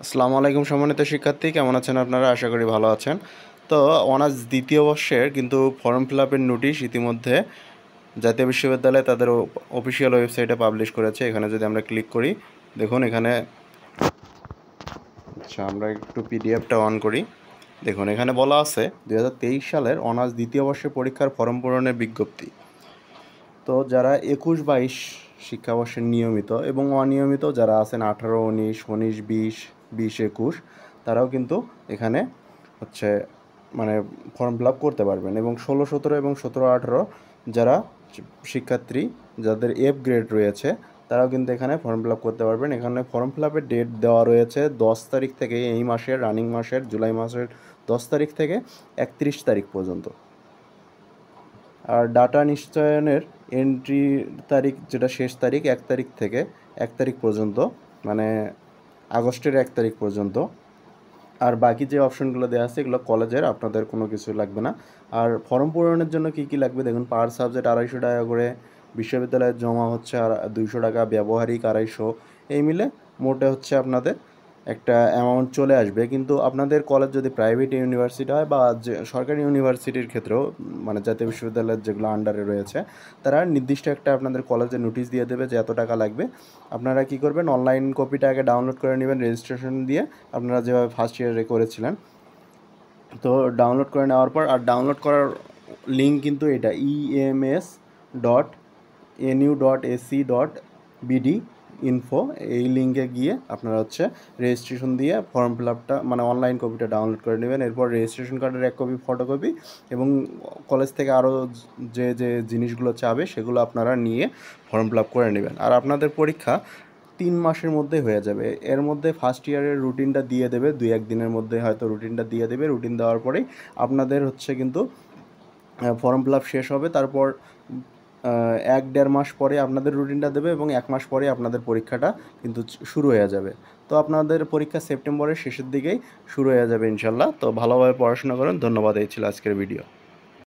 আসসালামু আলাইকুম সম্মানিত শিক্ষার্থী, কেমন আছেন আপনারা? আশা করি ভালো আছেন। তো অনার্স দ্বিতীয় বর্ষের কিন্তু ফর্ম ফিল আপের নোটিশ ইতিমধ্যে জাতীয় বিশ্ববিদ্যালয় তাদের অফিসিয়াল ওয়েবসাইটে পাবলিশ করেছে। এখানে যদি আমরা ক্লিক করি, দেখুন এখানে আমরা একটু পিডিএফটা অন করি। দেখুন এখানে বলা আছে 2023 সালের অনার্স দ্বিতীয় বর্ষের পরীক্ষার ফর্ম পূরণের বিজ্ঞপ্তি। তো যারা 21-22 শিক্ষাবর্ষের নিয়মিত এবং অনিয়মিত যারা আছেন 18-19, 19-20, 20-21 তারাও কিন্তু এখানে হচ্ছে মানে ফর্ম ফিল আপ করতে পারবেন। এবং 16-17 এবং 17-18 যারা শিক্ষার্থী যাদের এফ গ্রেড রয়েছে তারাও কিন্তু এখানে ফর্ম ফিল আপ করতে পারবেন। এখানে ফর্ম ফিল আপের ডেট দেওয়া রয়েছে 10 তারিখ থেকে, এই মাসের রানিং মাসের জুলাই মাসের 10 তারিখ থেকে 31 তারিখ পর্যন্ত। আর ডাটা নিশ্চয়নের এন্ট্রি তারিখ যেটা শেষ তারিখ 1 তারিখ থেকে 1 তারিখ পর্যন্ত, মানে আগস্টের 1 তারিখ পর্যন্ত। আর বাকি যে অপশনগুলো দেওয়া আছে এগুলো কলেজের, আপনাদের কোনো কিছু লাগবে না। আর ফর্ম পূরণের জন্য কী কী লাগবে দেখুন, পার সাবজেক্ট 250 টাকা করে, বিশ্ববিদ্যালয়ের জমা হচ্ছে আর 200 টাকা, ব্যবহারিক 250, এই মিলে মোটে হচ্ছে আপনাদের একটা অ্যামাউন্ট চলে আসবে। কিন্তু আপনাদের কলেজ যদি প্রাইভেট ইউনিভার্সিটি হয় বা যে সরকারি ইউনিভার্সিটির ক্ষেত্রেও, মানে জাতীয় বিশ্ববিদ্যালয়ের যেগুলো আন্ডারে রয়েছে, তারা নির্দিষ্ট একটা আপনাদের কলেজে নোটিশ দিয়ে দেবে যে এত টাকা লাগবে। আপনারা কি করবেন, অনলাইন কপিটা আগে ডাউনলোড করে নেবেন রেজিস্ট্রেশন দিয়ে, আপনারা যেভাবে ফার্স্ট ইয়ারে করেছিলেন। তো ডাউনলোড করে নেওয়ার পর, আর ডাউনলোড করার লিঙ্ক কিন্তু এটা ems.nu.ac.bd ইনফো, এই লিঙ্কে গিয়ে আপনারা হচ্ছে রেজিস্ট্রেশন দিয়ে ফর্ম ফিল আপটা মানে অনলাইন কপিটা ডাউনলোড করে নেবেন। এরপর রেজিস্ট্রেশন কার্ডের 1 কপি ফটোকপি এবং কলেজ থেকে আরও যে যে জিনিসগুলো চাবে সেগুলো আপনারা নিয়ে ফর্ম ফিল আপ করে নেবেন। আর আপনাদের পরীক্ষা 3 মাসের মধ্যে হয়ে যাবে। এর মধ্যে ফার্স্ট ইয়ারের রুটিনটা দিয়ে দেবে, 2-1 দিনের মধ্যে হয়তো রুটিনটা দিয়ে দেবে। রুটিন দেওয়ার পরেই আপনাদের হচ্ছে কিন্তু ফর্ম ফিল আপ শেষ হবে। তারপর 1-1.5 মাস পরে আপনাদের রুটিনটা দেবে এবং 1 মাস পরে আপনাদের পরীক্ষাটা কিন্তু শুরু হয়ে যাবে। তো আপনাদের পরীক্ষা সেপ্টেম্বরের শেষের দিকেই শুরু হয়ে যাবে ইনশাল্লাহ। তো ভালোভাবে পড়াশোনা করেন। ধন্যবাদ। এই ছিল আজকের ভিডিও।